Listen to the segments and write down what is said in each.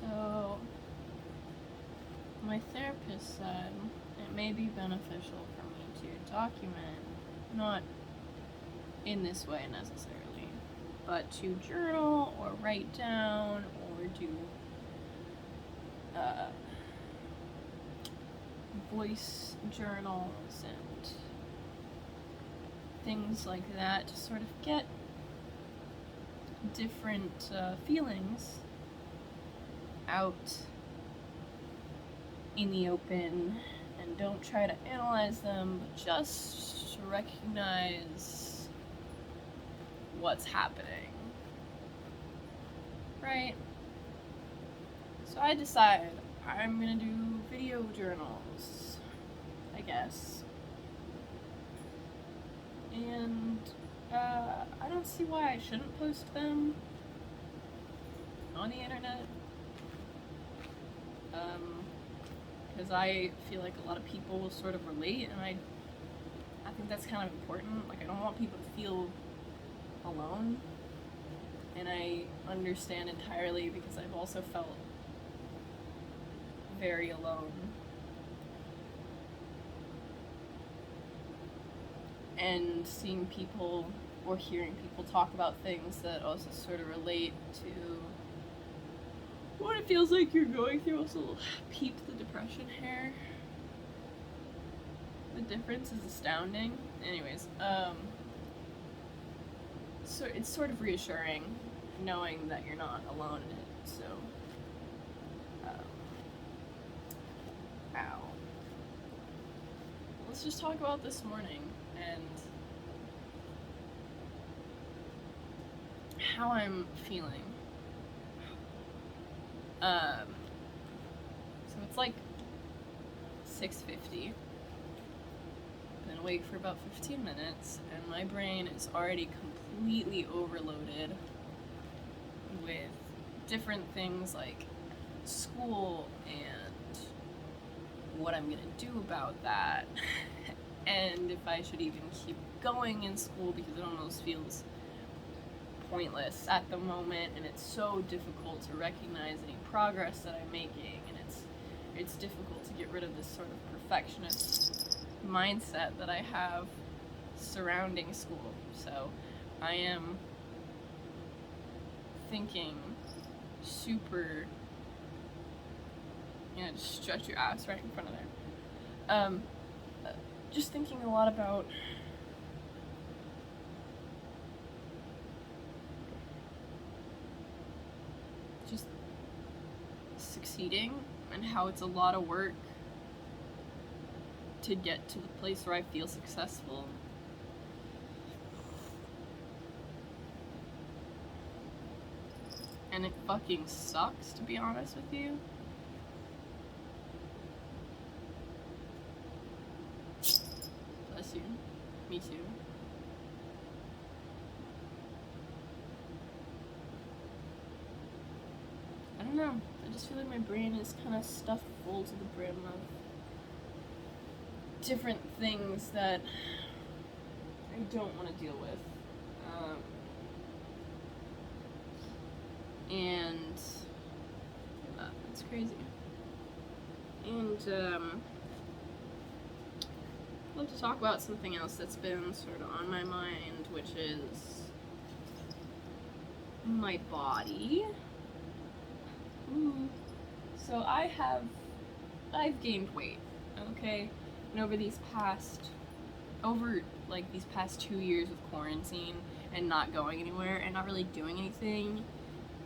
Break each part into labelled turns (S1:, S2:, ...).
S1: So, my therapist said it may be beneficial for me to document, not in this way necessarily, but to journal or write down or do voice journals and things like that to sort of get different feelings out in the open, and don't try to analyze them, but just recognize what's happening. Right? So I decided I'm gonna do video journals, I guess. And I don't see why I shouldn't post them on the internet. Because I feel like a lot of people will sort of relate, and I think that's kind of important. Like, I don't want people to feel alone, and I understand entirely because I've also felt very alone. And seeing people or hearing people talk about things that also sort of relate to what it feels like you're going through also peeps the depression hair. The difference is astounding. Anyways, so it's sort of reassuring knowing that you're not alone in it. So, ow. Let's just talk about this morning and how I'm feeling. So it's like 6:50. Been awake for about 15 minutes, and my brain is already completely overloaded with different things like school and what I'm gonna do about that, and if I should even keep going in school because it almost feels pointless at the moment, and it's so difficult to recognize any progress that I'm making, and it's difficult to get rid of this sort of perfectionist mindset that I have surrounding school. So I am thinking super, just stretch your ass right in front of there. Just thinking a lot about just succeeding and how it's a lot of work to get to the place where I feel successful. And it fucking sucks, to be honest with you. Bless you. Me too. I don't know. I just feel like my brain is kind of stuffed full to the brim of different things that I don't want to deal with. And it's crazy. And I'd love to talk about something else that's been sort of on my mind, which is my body. Ooh. So I've gained weight, okay? And over these past 2 years of quarantine and not going anywhere and not really doing anything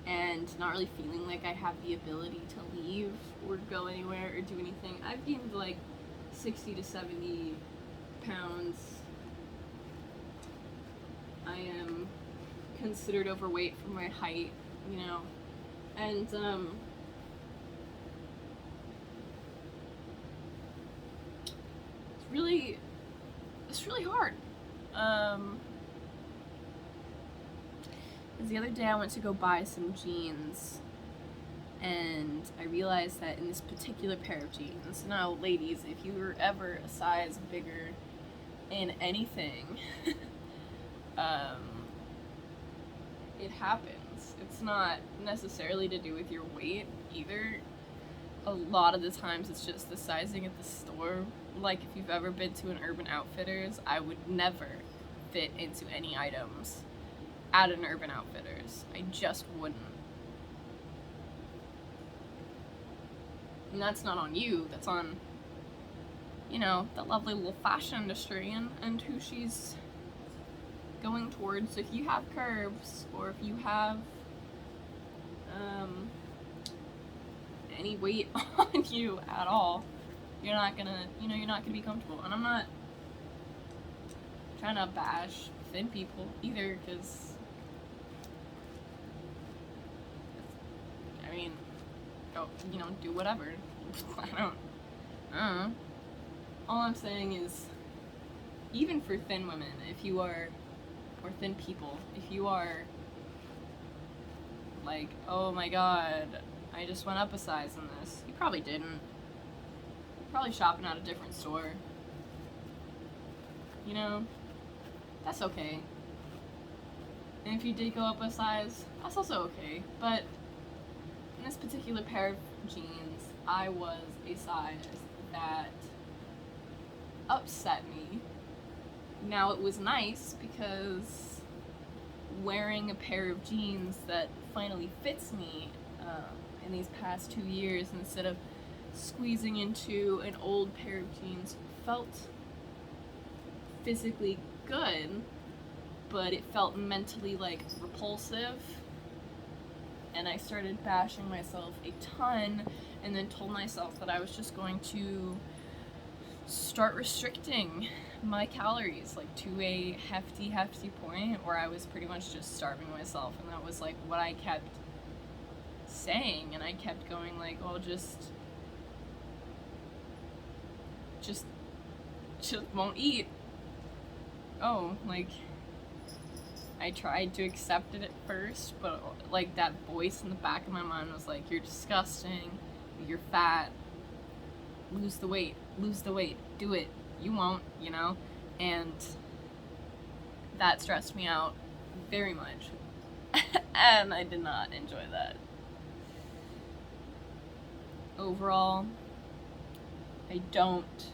S1: and not really feeling like I have the ability to leave or go anywhere or do anything, I've gained like 60 to 70 pounds. I am considered overweight for my height, and it's really hard. Because the other day I went to go buy some jeans, and I realized that in this particular pair of jeans, now ladies, if you were ever a size bigger in anything, it happens. It's not necessarily to do with your weight either. A lot of the times it's just the sizing at the store. Like, if you've ever been to an Urban Outfitters, I would never fit into any items at an Urban Outfitters. I just wouldn't. And that's not on you, that's on, you know, the lovely little fashion industry and who she's going towards. If you have curves, or if you have any weight on you at all, you're not gonna be comfortable. And I'm not trying to bash thin people either, because I mean, do whatever. I don't know. All I'm saying is, even for thin women, or thin people, if you are like, oh my god, I just went up a size in this, you probably didn't. You're probably shopping at a different store. You know, that's okay. And if you did go up a size, that's also okay. But in this particular pair of jeans, I was a size that upset me. Now, it was nice because wearing a pair of jeans that finally fits me in these past 2 years, instead of squeezing into an old pair of jeans, felt physically good, but it felt mentally like repulsive. And I started bashing myself a ton, and then told myself that I was just going to start restricting my calories, like, to a hefty point where I was pretty much just starving myself. And that was like what I kept saying, and I kept going like, oh, just won't eat. Oh, like, I tried to accept it at first, but like that voice in the back of my mind was like, you're disgusting, you're fat, lose the weight, do it, you won't, you know? And that stressed me out very much. And I did not enjoy that. Overall, I don't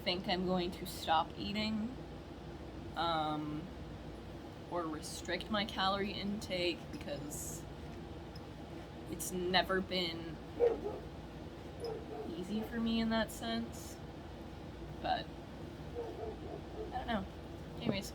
S1: think I'm going to stop eating or restrict my calorie intake, because it's never been easy for me in that sense. But I don't know. Anyways,